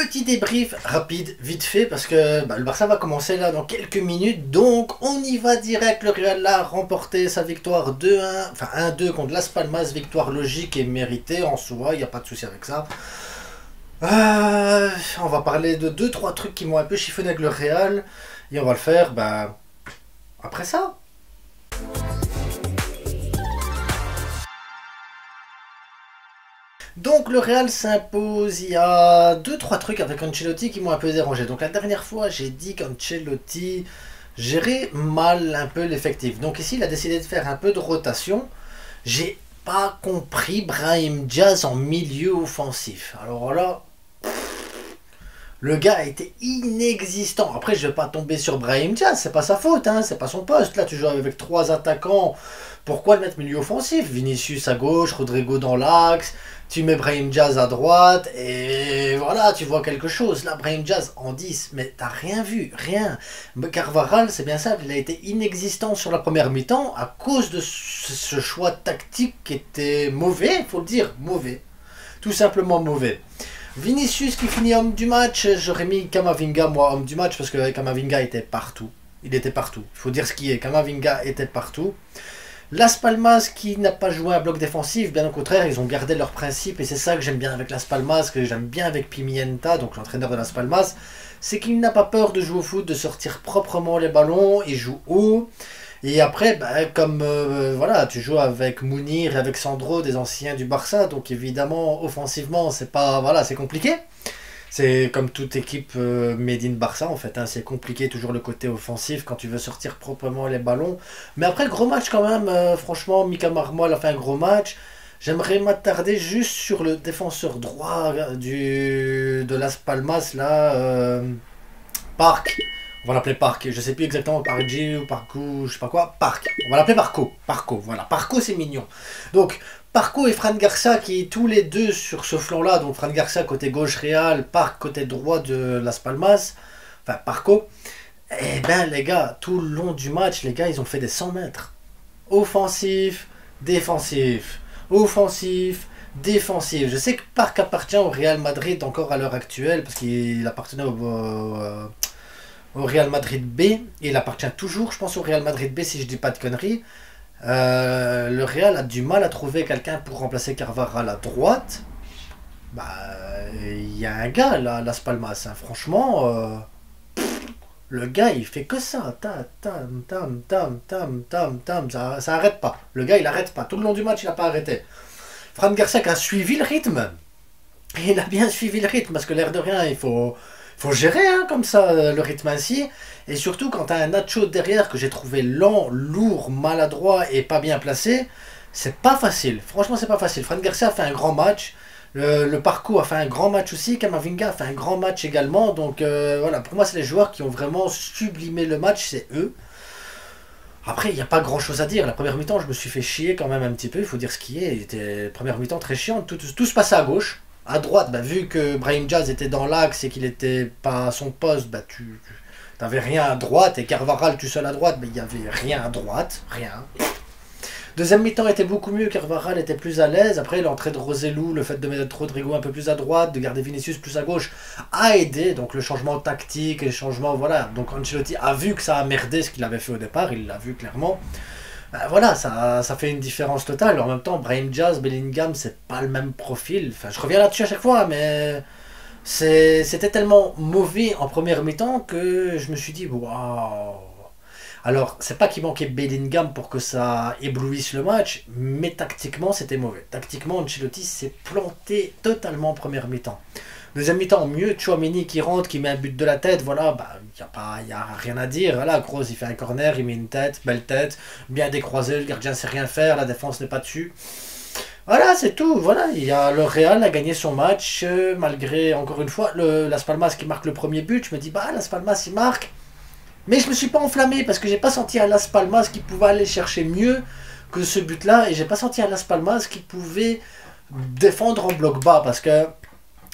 Petit débrief rapide, vite fait, parce que le Barça va commencer là dans quelques minutes, donc on y va direct. Le Real a remporté sa victoire 2-1, enfin 1-2 contre Las Palmas, victoire logique et méritée en soi, il n'y a pas de souci avec ça. On va parler de 2-3 trucs qui m'ont un peu chiffonné avec le Real, et on va le faire après ça. Donc le Real s'impose, il y a 2-3 trucs avec Ancelotti qui m'ont un peu dérangé. Donc la dernière fois j'ai dit qu'Ancelotti gérait mal un peu l'effectif. Donc ici il a décidé de faire un peu de rotation. J'ai pas compris Brahim Diaz en milieu offensif. Alors là, le gars a été inexistant. Après je vais pas tomber sur Brahim Diaz, c'est pas sa faute, hein, c'est pas son poste. Là tu joues avec 3 attaquants. Pourquoi le mettre milieu offensif? Vinicius à gauche, Rodrigo dans l'axe, tu mets Brahim Diaz à droite, et voilà, tu vois quelque chose. Là, Brahim Diaz en 10, mais t'as rien vu, rien. Carvajal, c'est bien simple, il a été inexistant sur la première mi-temps à cause de ce choix tactique qui était mauvais, il faut le dire, mauvais. Tout simplement mauvais. Vinicius qui finit homme du match, j'aurais mis Camavinga, moi, homme du match, parce que Camavinga était partout. Il était partout, il faut dire ce qui est, Camavinga était partout. Las Palmas qui n'a pas joué un bloc défensif, bien au contraire, ils ont gardé leurs principes et c'est ça que j'aime bien avec Las Palmas, que j'aime bien avec Pimienta, donc l'entraîneur de Las Palmas, c'est qu'il n'a pas peur de jouer au foot, de sortir proprement les ballons, il joue haut. Et après, comme voilà, tu joues avec Mounir et avec Sandro, des anciens du Barça, donc évidemment, offensivement, c'est pas, voilà, c'est compliqué. C'est comme toute équipe made in Barça en fait, hein. C'est compliqué toujours le côté offensif quand tu veux sortir proprement les ballons. Mais après, gros match quand même, franchement, Mika Marmol a fait un gros match. J'aimerais m'attarder juste sur le défenseur droit de Las Palmas, là, Park. On va l'appeler Park, je sais plus exactement, Parky ou Parkou, je sais pas quoi, Park. On va l'appeler Parco, voilà, Parco c'est mignon. Donc, Parco et Fran Garcia qui tous les deux sur ce flanc-là, donc Fran Garcia côté gauche Real, Park côté droit de Las Palmas, enfin Parco, eh ben les gars, tout le long du match, les gars, ils ont fait des 100 mètres. Offensif, défensif, offensif, défensif. Je sais que Park appartient au Real Madrid encore à l'heure actuelle, parce qu'il appartenait au Real Madrid B, et il appartient toujours, je pense, au Real Madrid B si je dis pas de conneries. Le Real a du mal à trouver quelqu'un pour remplacer Carvajal à droite. Il y a un gars là, Las Palmas, hein. Franchement, le gars il fait que ça, ça arrête pas. Le gars il arrête pas, tout le long du match il n'a pas arrêté. Fran Garcia qui a suivi le rythme, et il a bien suivi le rythme parce que l'air de rien il faut gérer hein, comme ça le rythme ainsi. Et surtout quand tu as un Nacho derrière que j'ai trouvé lent, lourd, maladroit et pas bien placé, c'est pas facile. Franchement c'est pas facile. Fran Garcia a fait un grand match. Le Parco a fait un grand match aussi. Camavinga a fait un grand match également. Donc voilà, pour moi c'est les joueurs qui ont vraiment sublimé le match, c'est eux. Après il n'y a pas grand chose à dire. La première mi-temps je me suis fait chier quand même un petit peu. Il faut dire ce qui est. Il était première mi-temps très chiante. Tout se passait à gauche. À droite, vu que Brahim Diaz était dans l'axe et qu'il n'était pas à son poste, tu n'avais rien à droite. Et Carvajal tout seul à droite, il n'y avait rien à droite. Rien. Deuxième mi-temps était beaucoup mieux. Carvajal était plus à l'aise. Après, l'entrée de Roselu, le fait de mettre Rodrigo un peu plus à droite, de garder Vinicius plus à gauche, a aidé. Donc le changement tactique et le changement, voilà. Donc Ancelotti a vu que ça a merdé ce qu'il avait fait au départ. Il l'a vu clairement. Voilà, ça fait une différence totale. En même temps, Brahim Diaz, Bellingham, c'est pas le même profil. Enfin, je reviens là-dessus à chaque fois, mais c'était tellement mauvais en première mi-temps que je me suis dit, waouh. Alors, c'est pas qu'il manquait Bellingham pour que ça éblouisse le match, mais tactiquement, c'était mauvais. Tactiquement, Ancelotti s'est planté totalement en première mi-temps. Deuxième mi-temps, mieux, Tchouaméni qui rentre, qui met un but de la tête, voilà, y a rien à dire, voilà, Kroos il fait un corner, il met une tête, belle tête, bien décroisé, le gardien sait rien faire, la défense n'est pas dessus. Voilà, c'est tout, voilà, le Real a gagné son match, malgré, encore une fois, Las Palmas qui marque le premier but, je me dis, Las Palmas il marque, mais je me suis pas enflammé, parce que j'ai pas senti un Las Palmas qui pouvait aller chercher mieux que ce but-là, et j'ai pas senti un Las Palmas qui pouvait défendre en bloc bas, parce que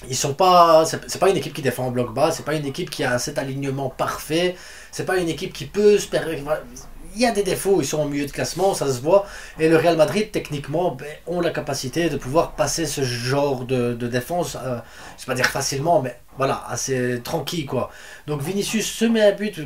ils sont pas, c'est pas une équipe qui défend en bloc bas, c'est pas une équipe qui a cet alignement parfait, c'est pas une équipe qui peut se permettre. Il y a des défauts, ils sont au milieu de classement, ça se voit. Et le Real Madrid, techniquement, ont la capacité de pouvoir passer ce genre de défense, je ne vais pas dire facilement, mais voilà, assez tranquille quoi. Donc Vinicius se met à but,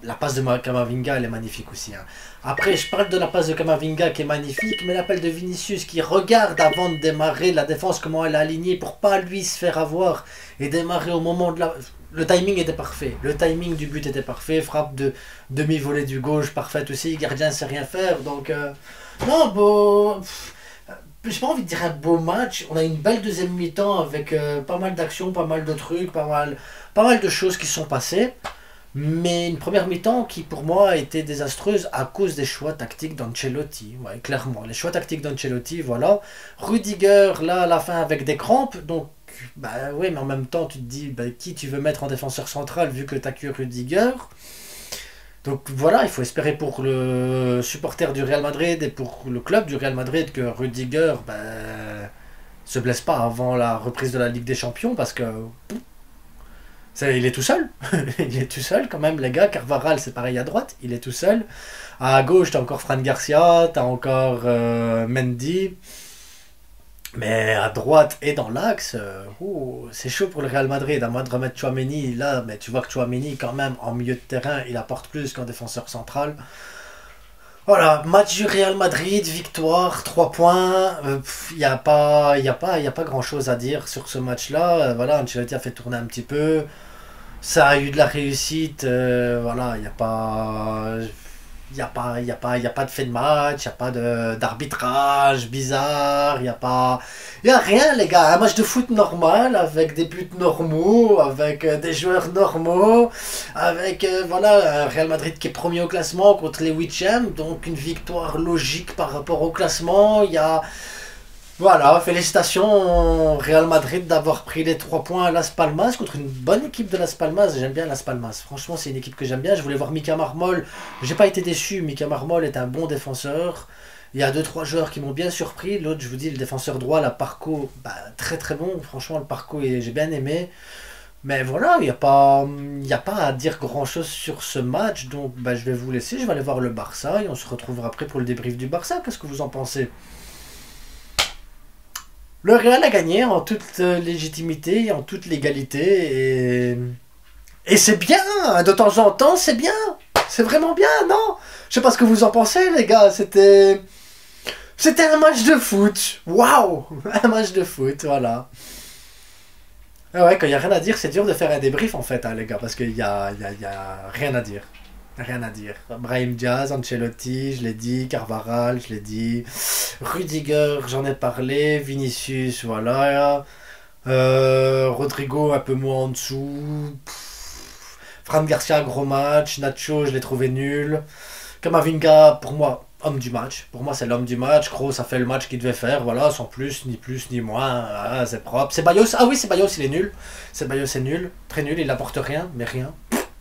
la passe de Camavinga elle est magnifique aussi. Hein. Après je parle de la passe de Camavinga qui est magnifique, mais l'appel de Vinicius qui regarde avant de démarrer la défense, comment elle est alignée pour pas lui se faire avoir et démarrer au moment de la... Le timing était parfait, le timing du but était parfait, frappe de demi-volée du gauche parfaite aussi, gardien sait rien faire, donc... Non, bon... J'ai pas envie de dire un beau match. On a une belle deuxième mi-temps avec pas mal d'actions, pas mal de trucs, pas mal de choses qui se sont passées. Mais une première mi-temps qui pour moi a été désastreuse à cause des choix tactiques d'Ancelotti. Ouais, clairement. Les choix tactiques d'Ancelotti, voilà. Rudiger, là, à la fin avec des crampes. Donc, bah oui, mais en même temps, tu te dis bah, qui tu veux mettre en défenseur central vu que t'as que Rudiger. Donc voilà, il faut espérer pour le supporter du Real Madrid et pour le club du Real Madrid que Rudiger se blesse pas avant la reprise de la Ligue des Champions parce que il est tout seul. Il est tout seul quand même les gars. Carvajal c'est pareil à droite, il est tout seul. À gauche t'as encore Fran Garcia, t'as encore Mendy. Mais à droite et dans l'axe, c'est chaud pour le Real Madrid. À moins de remettre Tchouaméni là, mais tu vois que Tchouaméni, quand même, en milieu de terrain, il apporte plus qu'un défenseur central. Voilà, match du Real Madrid, victoire, 3 points. Il n'y a pas, y a pas grand-chose à dire sur ce match-là. Voilà, Ancelotti a fait tourner un petit peu. Ça a eu de la réussite. Voilà, il n'y a pas... Il y a pas de fait de match, il n'y a pas d'arbitrage bizarre, il y a rien les gars, un match de foot normal avec des buts normaux, avec des joueurs normaux, avec voilà, un Real Madrid qui est premier au classement contre les 8e, donc une victoire logique par rapport au classement, il y a... Voilà, félicitations au Real Madrid d'avoir pris les 3 points à Las Palmas contre une bonne équipe de Las Palmas. J'aime bien Las Palmas. Franchement, c'est une équipe que j'aime bien. Je voulais voir Mika Marmol. J'ai pas été déçu. Mika Marmol est un bon défenseur. Il y a 2-3 joueurs qui m'ont bien surpris. L'autre, je vous dis, le défenseur droit, la Parco, très très bon. Franchement, le Parco, j'ai bien aimé. Mais voilà, il y a pas à dire grand chose sur ce match. Donc, je vais vous laisser. Je vais aller voir le Barça et on se retrouvera après pour le débrief du Barça. Qu'est-ce que vous en pensez? Le Real a gagné en toute légitimité, en toute légalité, et c'est bien, de temps en temps, c'est bien, c'est vraiment bien, non? Je sais pas ce que vous en pensez, les gars, c'était un match de foot, waouh, un match de foot, voilà. Ah ouais, quand il n'y a rien à dire, c'est dur de faire un débrief en fait, hein, les gars, parce qu'il y a rien à dire. Rien à dire. Brahim Diaz, Ancelotti, je l'ai dit. Carvajal, je l'ai dit. Rudiger, j'en ai parlé. Vinicius, voilà. Rodrigo, un peu moins en dessous. Fran Garcia, gros match. Nacho, je l'ai trouvé nul. Camavinga, pour moi, homme du match. Pour moi, c'est l'homme du match. Kroos a fait le match qu'il devait faire. Voilà, sans plus, ni moins. Ah, c'est propre. Ceballos, ah oui, Ceballos, il est nul. Ceballos, c'est nul. Très nul, il apporte rien, mais rien.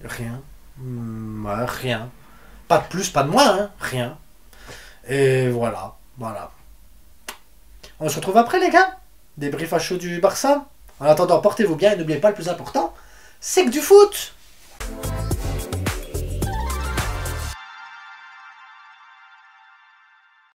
Rien. Ouais, rien. Pas de plus, pas de moins, hein. Rien. Et voilà. Voilà. On se retrouve après, les gars. Débrief à chaud du Barça. En attendant, portez-vous bien et n'oubliez pas le plus important, c'est que du foot.